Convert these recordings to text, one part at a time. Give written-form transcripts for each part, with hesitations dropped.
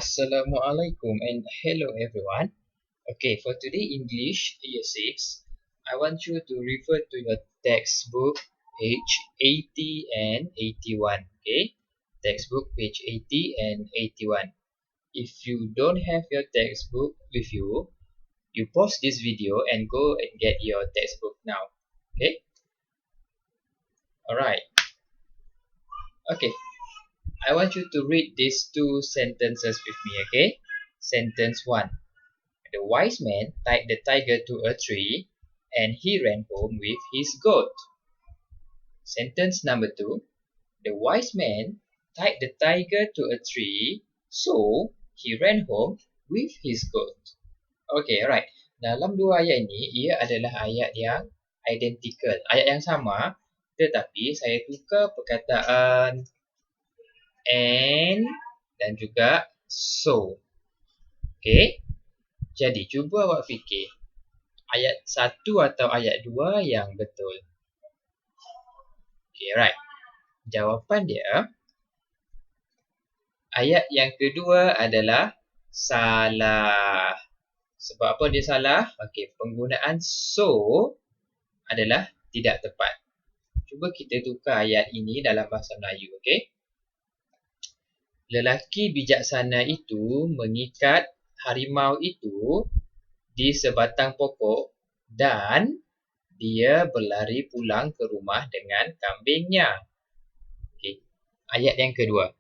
Assalamualaikum and hello everyone. Okay, for today English Year 6, I want you to refer to your textbook page 80 and 81. Okay, textbook page 80 and 81. If you don't have your textbook with you, you pause this video and go and get your textbook now. Okay, alright. Okay, I want you to read these two sentences with me. Okay, sentence 1. The wise man tied the tiger to a tree and he ran home with his goat. Sentence number 2. The wise man tied the tiger to a tree, so he ran home with his goat. Okay, alright. Dalam dua ayat ini, ia adalah ayat yang identical. Ayat yang sama, tetapi saya tukar perkataan and dan juga so. Okay. Jadi, cuba awak fikir ayat 1 atau ayat 2 yang betul. Okay, right. Jawapan dia, ayat yang kedua adalah salah. Sebab apa dia salah? Okay, penggunaan so adalah tidak tepat. Cuba kita tukar ayat ini dalam bahasa Melayu, okay? Lelaki bijaksana itu mengikat harimau itu di sebatang pokok dan dia berlari pulang ke rumah dengan kambingnya. Okay. Ayat yang kedua.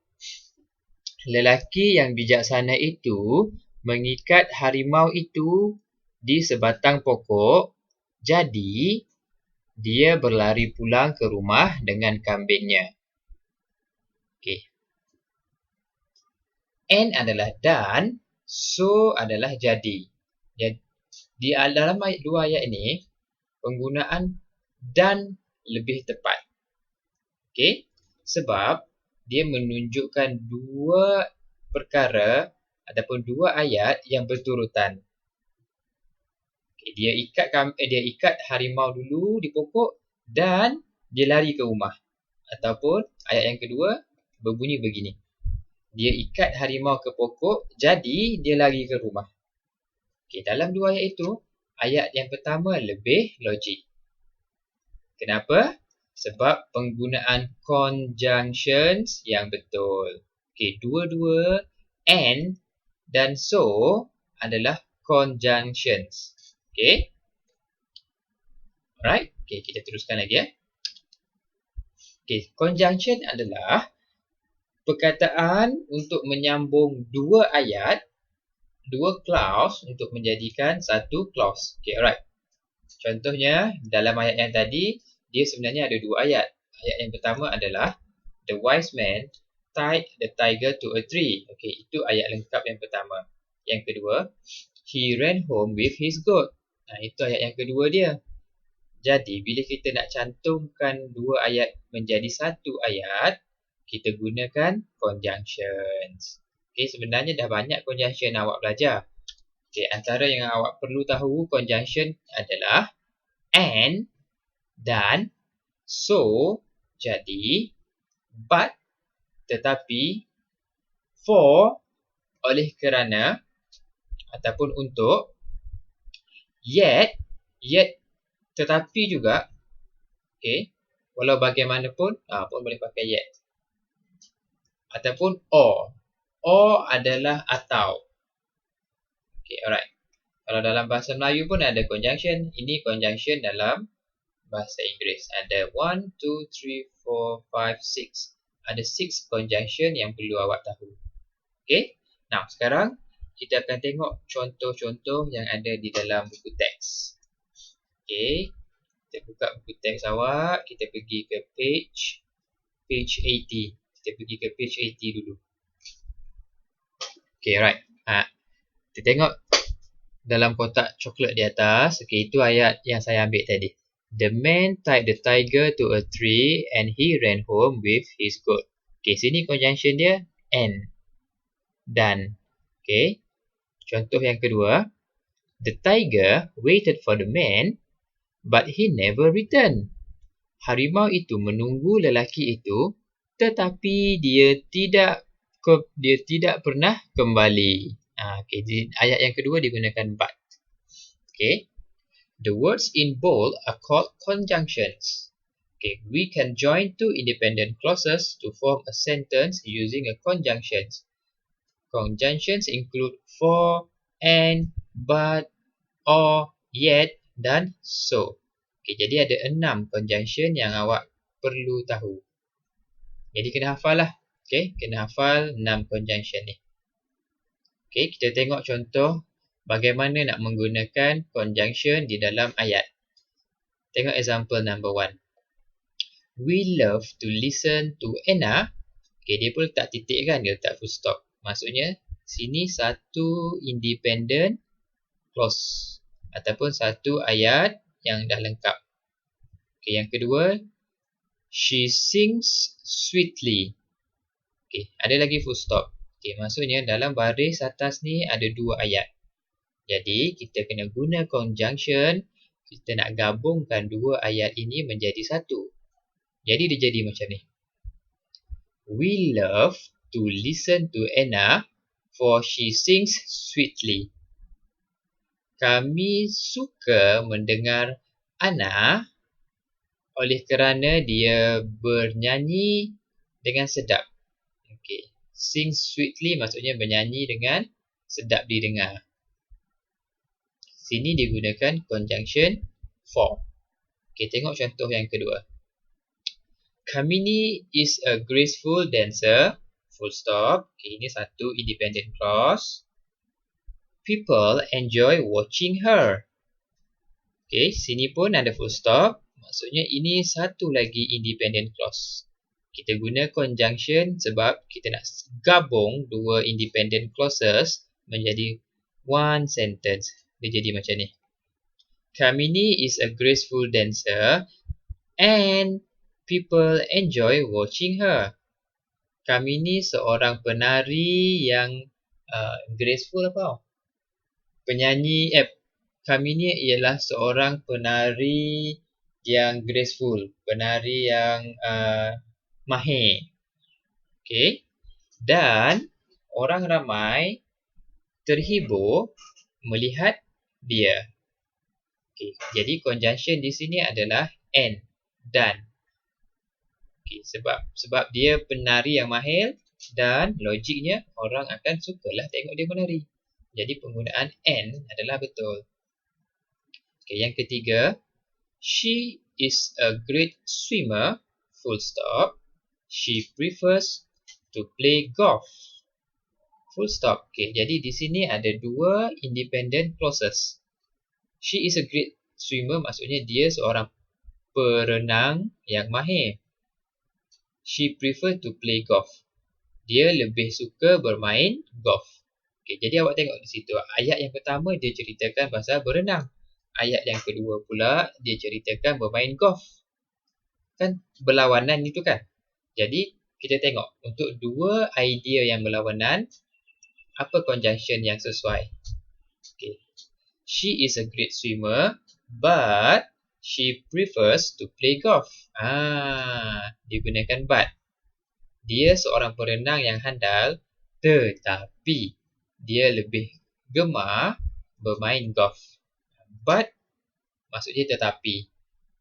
Lelaki yang bijaksana itu mengikat harimau itu di sebatang pokok, jadi dia berlari pulang ke rumah dengan kambingnya. Okay. And adalah dan, so adalah jadi. Di dalam dua ayat ini, penggunaan dan lebih tepat. Okay? Sebab dia menunjukkan dua perkara ataupun dua ayat yang berturutan. Okay, dia ikat harimau dulu di pokok dan dia lari ke rumah. Ataupun ayat yang kedua berbunyi begini. Dia ikat harimau ke pokok, jadi dia lari ke rumah. Okay, dalam dua ayat itu, ayat yang pertama lebih logik. Kenapa? Sebab penggunaan conjunctions yang betul. Okay, dua-dua and dan so adalah conjunctions. Okay. Alright. Okay, kita teruskan lagi ya. Okay, conjunction adalah perkataan untuk menyambung dua ayat, dua clause untuk menjadikan satu clause. Okay, alright. Contohnya, dalam ayat yang tadi, dia sebenarnya ada dua ayat. Ayat yang pertama adalah the wise man tied the tiger to a tree. Okay, itu ayat lengkap yang pertama. Yang kedua, he ran home with his goat. Nah, itu ayat yang kedua dia. Jadi, bila kita nak cantumkan dua ayat menjadi satu ayat, kita gunakan conjunctions. Okay, sebenarnya dah banyak conjunction awak belajar. Okay, antara yang awak perlu tahu conjunction adalah and, dan, so, jadi, but, tetapi, for, oleh kerana, ataupun untuk, yet, tetapi juga, okay, walau bagaimanapun, pun boleh pakai yet. Ataupun or adalah atau. Okay, alright. Kalau dalam bahasa Melayu pun ada conjunction. Ini conjunction dalam bahasa Inggeris. Ada 1, 2, 3, 4, 5, 6. Ada 6 conjunction yang perlu awak tahu. Okay. Now, sekarang kita akan tengok contoh-contoh yang ada di dalam buku teks. Okay. Kita buka buku teks awak. Kita pergi ke page 80. Kita pergi ke page 80 dulu. Okay, right. Kita tengok dalam kotak coklat di atas. Okay, itu ayat yang saya ambil tadi. The man tied the tiger to a tree and he ran home with his goat. Okay, sini conjunction dia and, dan. Okay. Contoh yang kedua. The tiger waited for the man, but he never returned. Harimau itu menunggu lelaki itu, tetapi dia tidak dia tidak pernah kembali. Okay, ayat yang kedua digunakan but. Okay. The words in bold are called conjunctions. Okay, we can join two independent clauses to form a sentence using a conjunction. Conjunctions include for, and, but, or, yet, dan so. Okay, jadi ada 6 conjunction yang awak perlu tahu. Jadi kena hafal lah. Okay, kena hafal 6 conjunction ni. Okay, kita tengok contoh bagaimana nak menggunakan conjunction di dalam ayat. Tengok example number 1. We love to listen to Anna. Okay, dia pun letak titik kan, dia letak full stop. Maksudnya, sini satu independent clause ataupun satu ayat yang dah lengkap. Okay, yang kedua, she sings sweetly. Okay, ada lagi full stop. Okay, maksudnya dalam baris atas ni ada 2 ayat. Jadi, kita kena guna conjunction. Kita nak gabungkan 2 ayat ini menjadi satu. Jadi, dia jadi macam ni. We love to listen to Anna for she sings sweetly. Kami suka mendengar Anna oleh kerana dia bernyanyi dengan sedap. Okay. Sing sweetly maksudnya bernyanyi dengan sedap didengar. Sini digunakan conjunction for. Okay, tengok contoh yang kedua. Kamini is a graceful dancer. Full stop. Okay, ini satu independent clause. People enjoy watching her. Okay, sini pun ada full stop. Maksudnya ini satu lagi independent clause. Kita guna conjunction sebab kita nak gabung 2 independent clauses menjadi one sentence. Dia jadi macam ni. Kamini is a graceful dancer and people enjoy watching her. Kamini seorang penari yang graceful apa? Penyanyi Kamini ialah seorang penari yang graceful, penari yang mahir. Okay. Dan orang ramai terhibur melihat dia. Okay. Jadi conjunction di sini adalah and, dan. Okay. Sebab dia penari yang mahir dan logiknya orang akan sukalah tengok dia menari. Jadi penggunaan and adalah betul. Okay. Yang ketiga, she is a great swimmer. Full stop. She prefers to play golf. Full stop. Okay, jadi di sini ada 2 independent clauses. She is a great swimmer maksudnya dia seorang perenang yang mahir. She prefers to play golf. Dia lebih suka bermain golf. Okay, jadi awak tengok di situ. Ayat yang pertama dia ceritakan pasal berenang. Ayat yang kedua pula dia ceritakan bermain golf. Kan berlawanan itu kan? Jadi, kita tengok untuk 2 idea yang berlawanan, apa conjunction yang sesuai. Okay. She is a great swimmer, but she prefers to play golf. Digunakan but. Dia seorang perenang yang handal, tetapi dia lebih gemar bermain golf. But, maksudnya tetapi.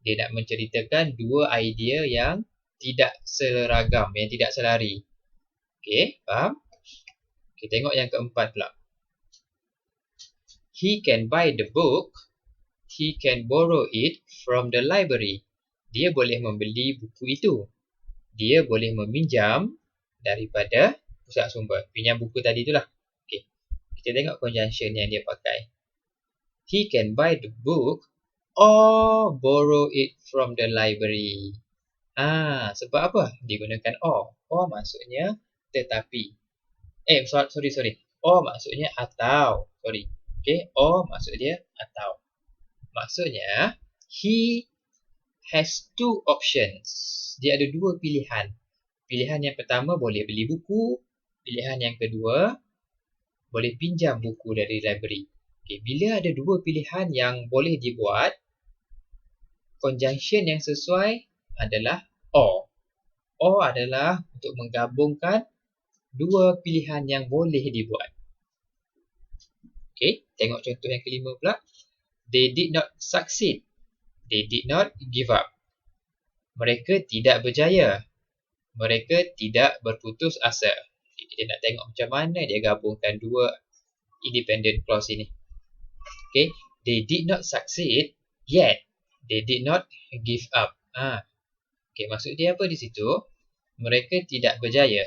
Dia nak menceritakan 2 idea yang tidak seragam, yang tidak selari. Okay, faham? Okay, tengok yang keempat pula. He can buy the book. He can borrow it from the library. Dia boleh membeli buku itu. Dia boleh meminjam daripada pusat sumber. Pinjam buku tadi itulah. Okay, kita tengok conjunction yang dia pakai. He can buy the book or borrow it from the library. Sebab apa? Digunakan or. Or maksudnya tetapi. Sorry. Or maksudnya atau. Sorry. Okay. Or maksud dia atau. Maksudnya, he has 2 options. Dia ada 2 pilihan. Pilihan yang pertama boleh beli buku. Pilihan yang kedua boleh pinjam buku dari library. Okay. Bila ada 2 pilihan yang boleh dibuat, conjunction yang sesuai adalah or. Or adalah untuk menggabungkan dua pilihan yang boleh dibuat. Okay, tengok contoh yang kelima pula. They did not succeed. They did not give up. Mereka tidak berjaya. Mereka tidak berputus asa. Kita nak tengok macam mana dia gabungkan dua independent clause ini. Okay, they did not succeed yet they did not give up. Okay, maksud dia apa di situ? Mereka tidak berjaya.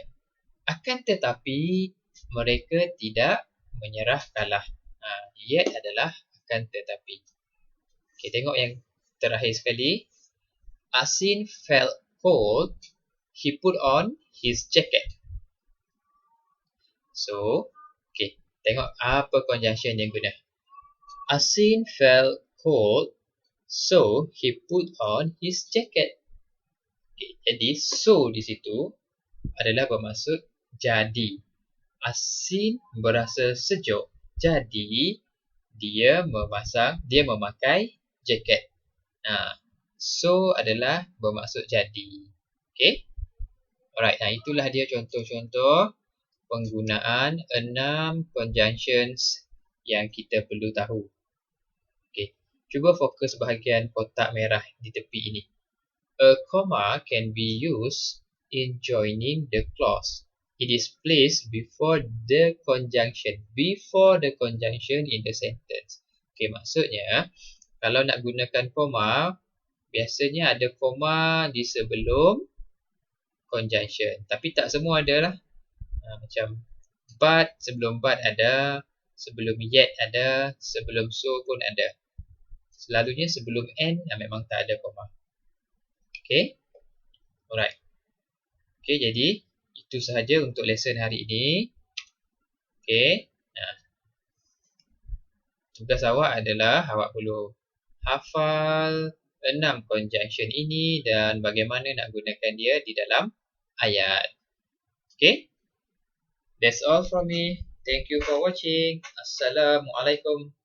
Akan tetapi mereka tidak menyerah kalah. Yet adalah akan tetapi. Okay, tengok yang terakhir sekali. Asin felt cold. He put on his jacket. So, okay, tengok apa conjunction yang guna. Asin felt cold, so he put on his jacket. Okay, jadi so di situ adalah bermaksud jadi. Asin berasa sejuk, jadi dia memakai jaket. So adalah bermaksud jadi. Okay. Alright, itulah dia contoh-contoh penggunaan 6 conjunctions yang kita perlu tahu. Okay, cuba fokus bahagian kotak merah di tepi ini. A comma can be used in joining the clause. It is placed before the conjunction in the sentence. Okay, maksudnya kalau nak gunakan koma, biasanya ada koma di sebelum conjunction. Tapi tak semua ada lah. Macam but, sebelum but ada, sebelum yet ada, sebelum so pun ada. Selalunya sebelum and memang tak ada koma. Okay. Alright. Okay, jadi itu sahaja untuk lesson hari ini. Okay. Tugas awak adalah awak perlu hafal 6 conjunction ini dan bagaimana nak gunakan dia di dalam ayat. Okay. That's all from me. Thank you for watching. Assalamualaikum.